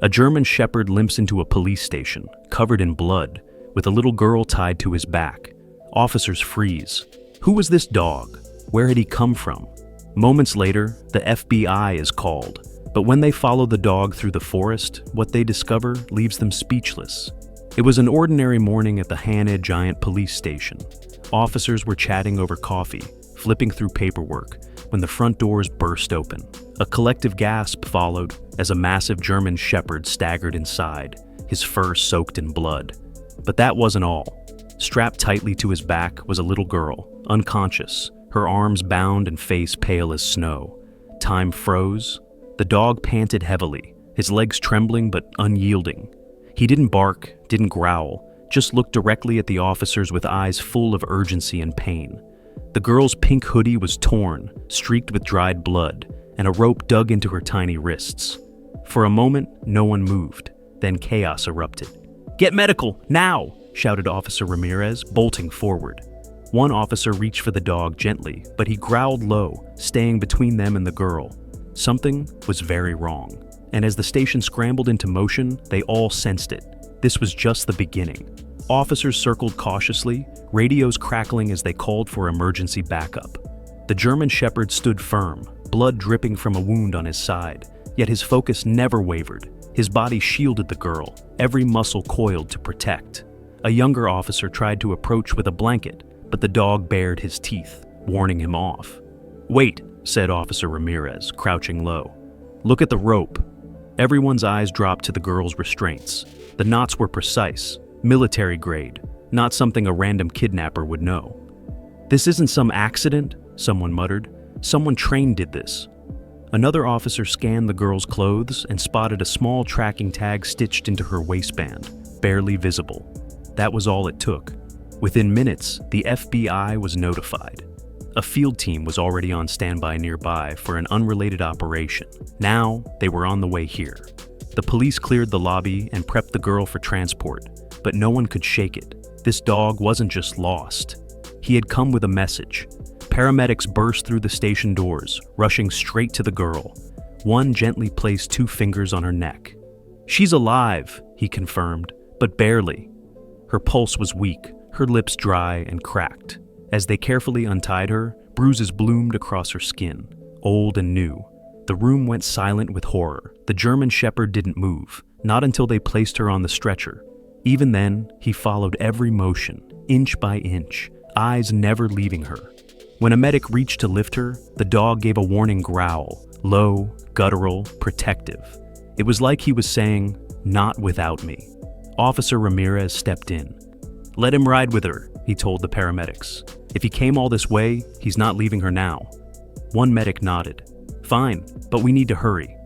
A German shepherd limps into a police station, covered in blood, with a little girl tied to his back. Officers freeze. Who was this dog? Where had he come from? Moments later, the FBI is called. But when they follow the dog through the forest, what they discover leaves them speechless. It was an ordinary morning at the Hannah Giant police station. Officers were chatting over coffee, flipping through paperwork, when the front doors burst open. A collective gasp followed as a massive German shepherd staggered inside, his fur soaked in blood. But that wasn't all. Strapped tightly to his back was a little girl, unconscious, her arms bound and face pale as snow. Time froze. The dog panted heavily, his legs trembling but unyielding. He didn't bark, didn't growl, just looked directly at the officers with eyes full of urgency and pain. The girl's pink hoodie was torn, streaked with dried blood, and a rope dug into her tiny wrists. For a moment, no one moved. Then chaos erupted. "Get medical, now!" shouted Officer Ramirez, bolting forward. One officer reached for the dog gently, but he growled low, staying between them and the girl. Something was very wrong. And as the station scrambled into motion, they all sensed it. This was just the beginning. Officers circled cautiously, radios crackling as they called for emergency backup. The German shepherd stood firm, blood dripping from a wound on his side, yet his focus never wavered. His body shielded the girl, every muscle coiled to protect. A younger officer tried to approach with a blanket, but the dog bared his teeth, warning him off. "Wait," said Officer Ramirez, crouching low. "Look at the rope." Everyone's eyes dropped to the girl's restraints. The knots were precise, military grade, not something a random kidnapper would know. "This isn't some accident," someone muttered. "Someone trained did this." Another officer scanned the girl's clothes and spotted a small tracking tag stitched into her waistband, barely visible. That was all it took. Within minutes, the FBI was notified. A field team was already on standby nearby for an unrelated operation. Now, they were on the way here. The police cleared the lobby and prepped the girl for transport, but no one could shake it. This dog wasn't just lost. He had come with a message. Paramedics burst through the station doors, rushing straight to the girl. One gently placed 2 fingers on her neck. "She's alive," he confirmed, but barely. Her pulse was weak, her lips dry and cracked. As they carefully untied her, bruises bloomed across her skin, old and new. The room went silent with horror. The German shepherd didn't move, not until they placed her on the stretcher. Even then, he followed every motion, inch by inch, eyes never leaving her. When a medic reached to lift her, the dog gave a warning growl, low, guttural, protective. It was like he was saying, "Not without me." Officer Ramirez stepped in. "Let him ride with her," he told the paramedics. "If he came all this way, he's not leaving her now." One medic nodded. "Fine, but we need to hurry."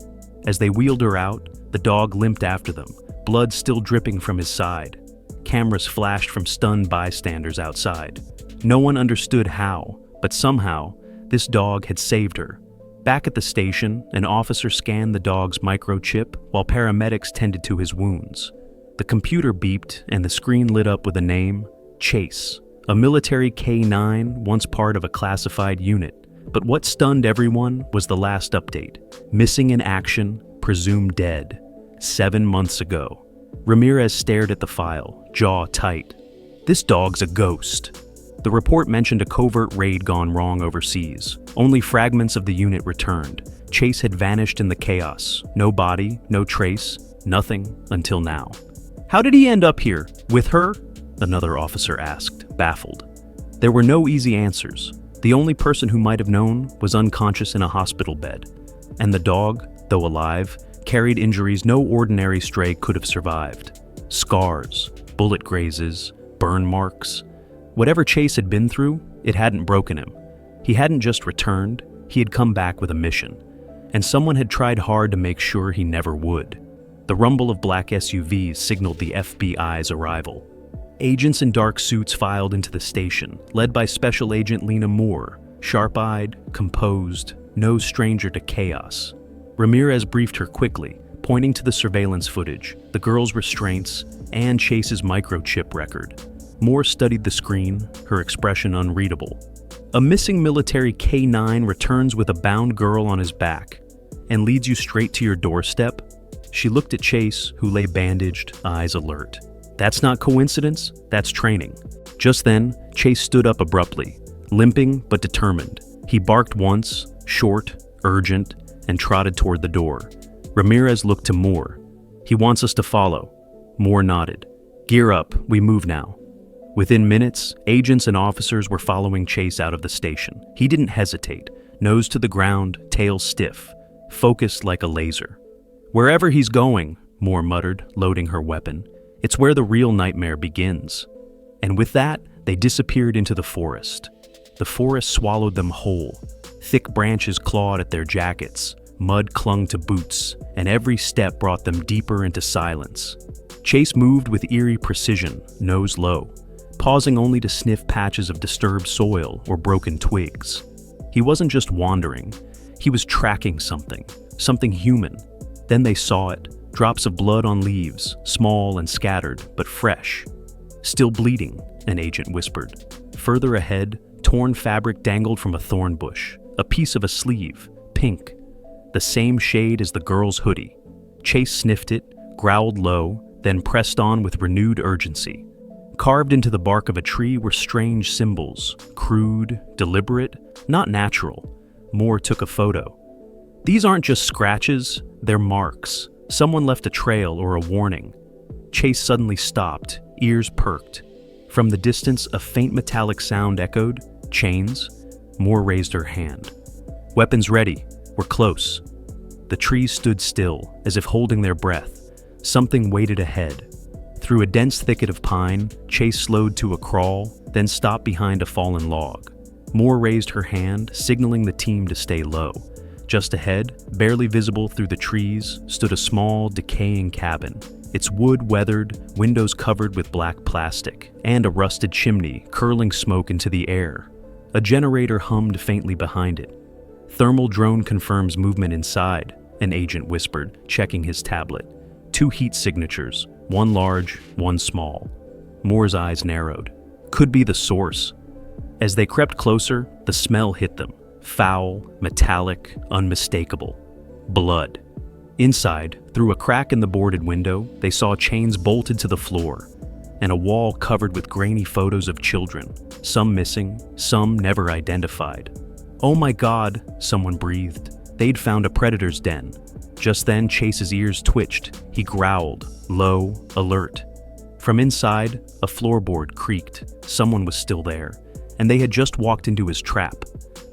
As they wheeled her out, the dog limped after them, blood still dripping from his side. Cameras flashed from stunned bystanders outside. No one understood how, but somehow, this dog had saved her. Back at the station, an officer scanned the dog's microchip while paramedics tended to his wounds. The computer beeped and the screen lit up with a name, Chase, a military K-9 once part of a classified unit. But what stunned everyone was the last update. Missing in action, presumed dead. 7 months ago. Ramirez stared at the file, jaw tight. This dog's a ghost. The report mentioned a covert raid gone wrong overseas. Only fragments of the unit returned. Chase had vanished in the chaos. No body, no trace, nothing until now. "How did he end up here? With her?" another officer asked, baffled. There were no easy answers. The only person who might have known was unconscious in a hospital bed. And the dog, though alive, carried injuries no ordinary stray could have survived. Scars, bullet grazes, burn marks. Whatever Chase had been through, it hadn't broken him. He hadn't just returned, he had come back with a mission. And someone had tried hard to make sure he never would. The rumble of black SUVs signaled the FBI's arrival. Agents in dark suits filed into the station, led by Special Agent Lena Moore, sharp-eyed, composed, no stranger to chaos. Ramirez briefed her quickly, pointing to the surveillance footage, the girl's restraints, and Chase's microchip record. Moore studied the screen, her expression unreadable. A missing military K-9 returns with a bound girl on his back and leads you straight to your doorstep? She looked at Chase, who lay bandaged, eyes alert. That's not coincidence, that's training. Just then, Chase stood up abruptly, limping but determined. He barked once, short, urgent, and trotted toward the door. Ramirez looked to Moore. He wants us to follow. Moore nodded. Gear up, we move now. Within minutes, agents and officers were following Chase out of the station. He didn't hesitate, nose to the ground, tail stiff, focused like a laser. Wherever he's going, Moore muttered, loading her weapon. It's where the real nightmare begins. And with that, they disappeared into the forest. The forest swallowed them whole. Thick branches clawed at their jackets, mud clung to boots, and every step brought them deeper into silence. Chase moved with eerie precision, nose low, pausing only to sniff patches of disturbed soil or broken twigs. He wasn't just wandering, he was tracking something human. Then they saw it, drops of blood on leaves, small and scattered, but fresh. Still bleeding, an agent whispered. Further ahead, torn fabric dangled from a thorn bush, a piece of a sleeve, pink, the same shade as the girl's hoodie. Chase sniffed it, growled low, then pressed on with renewed urgency. Carved into the bark of a tree were strange symbols, crude, deliberate, not natural. Moore took a photo. These aren't just scratches, they're marks. Someone left a trail or a warning. Chase suddenly stopped, ears perked. From the distance, a faint metallic sound echoed. Chains? Moore raised her hand. Weapons ready. We're close. The trees stood still, as if holding their breath. Something waited ahead. Through a dense thicket of pine, Chase slowed to a crawl, then stopped behind a fallen log. Moore raised her hand, signaling the team to stay low. Just ahead, barely visible through the trees, stood a small, decaying cabin. Its wood weathered, windows covered with black plastic, and a rusted chimney curling smoke into the air. A generator hummed faintly behind it. Thermal drone confirms movement inside, an agent whispered, checking his tablet. 2 heat signatures, one large, one small. Moore's eyes narrowed. Could be the source. As they crept closer, the smell hit them. Foul, metallic, unmistakable. Blood. Inside, through a crack in the boarded window, they saw chains bolted to the floor, and a wall covered with grainy photos of children, some missing, some never identified. Oh my God, someone breathed. They'd found a predator's den. Just then, Chase's ears twitched. He growled, low, alert. From inside, a floorboard creaked. Someone was still there, and they had just walked into his trap.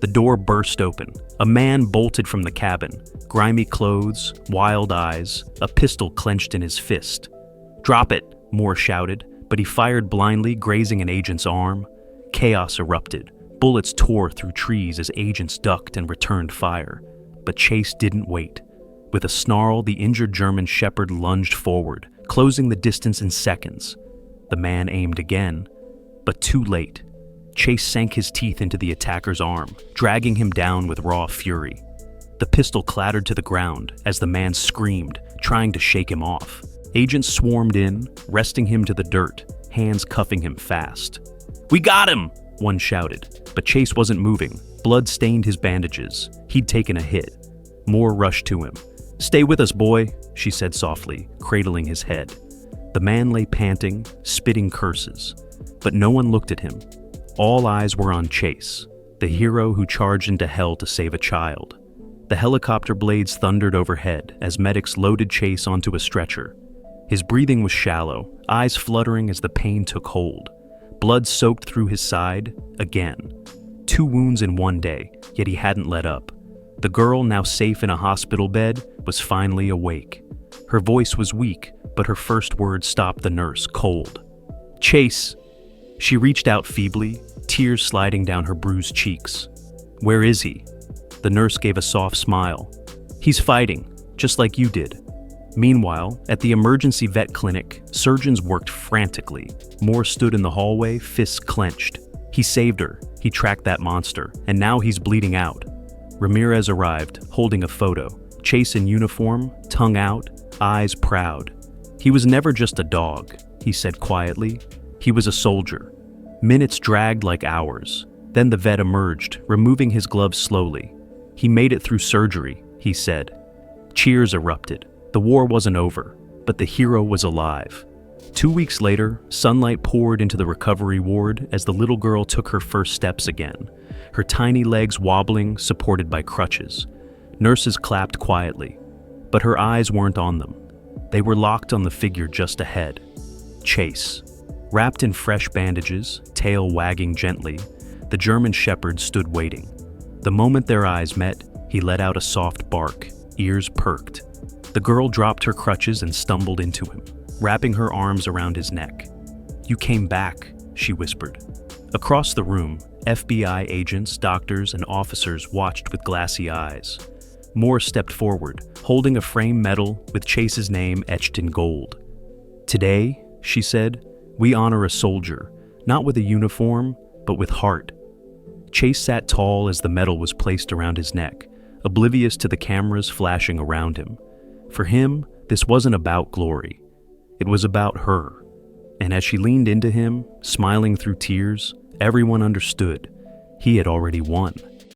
The door burst open. A man bolted from the cabin, grimy clothes, wild eyes, a pistol clenched in his fist. Drop it, Moore shouted, but he fired blindly, grazing an agent's arm. Chaos erupted. Bullets tore through trees as agents ducked and returned fire. But Chase didn't wait. With a snarl, the injured German shepherd lunged forward, closing the distance in seconds. The man aimed again, but too late. Chase sank his teeth into the attacker's arm, dragging him down with raw fury. The pistol clattered to the ground as the man screamed, trying to shake him off. Agents swarmed in, wresting him to the dirt, hands cuffing him fast. "We got him!" one shouted, but Chase wasn't moving. Blood stained his bandages. He'd taken a hit. Moore rushed to him. "Stay with us, boy," she said softly, cradling his head. The man lay panting, spitting curses, but no one looked at him. All eyes were on Chase, the hero who charged into hell to save a child. The helicopter blades thundered overhead as medics loaded Chase onto a stretcher. His breathing was shallow, eyes fluttering as the pain took hold. Blood soaked through his side, again. 2 wounds in one day, yet he hadn't let up. The girl, now safe in a hospital bed, was finally awake. Her voice was weak, but her first word stopped the nurse, cold. "Chase!" She reached out feebly, tears sliding down her bruised cheeks. "Where is he?" The nurse gave a soft smile. "He's fighting, just like you did." Meanwhile, at the emergency vet clinic, surgeons worked frantically. Moore stood in the hallway, fists clenched. He saved her, he tracked that monster, and now he's bleeding out. Ramirez arrived, holding a photo. Chase in uniform, tongue out, eyes proud. "He was never just a dog," he said quietly. "He was a soldier." Minutes dragged like hours. Then the vet emerged, removing his gloves slowly. "He made it through surgery," he said. Cheers erupted. The war wasn't over, but the hero was alive. 2 weeks later, sunlight poured into the recovery ward as the little girl took her first steps again, her tiny legs wobbling, supported by crutches. Nurses clapped quietly, but her eyes weren't on them. They were locked on the figure just ahead. Chase. Wrapped in fresh bandages, tail wagging gently, the German shepherd stood waiting. The moment their eyes met, he let out a soft bark, ears perked. The girl dropped her crutches and stumbled into him, wrapping her arms around his neck. "You came back," she whispered. Across the room, FBI agents, doctors, and officers watched with glassy eyes. Moore stepped forward, holding a framed medal with Chase's name etched in gold. "Today," she said, "we honor a soldier, not with a uniform, but with heart." Chase sat tall as the medal was placed around his neck, oblivious to the cameras flashing around him. For him, this wasn't about glory. It was about her. And as she leaned into him, smiling through tears, everyone understood. He had already won.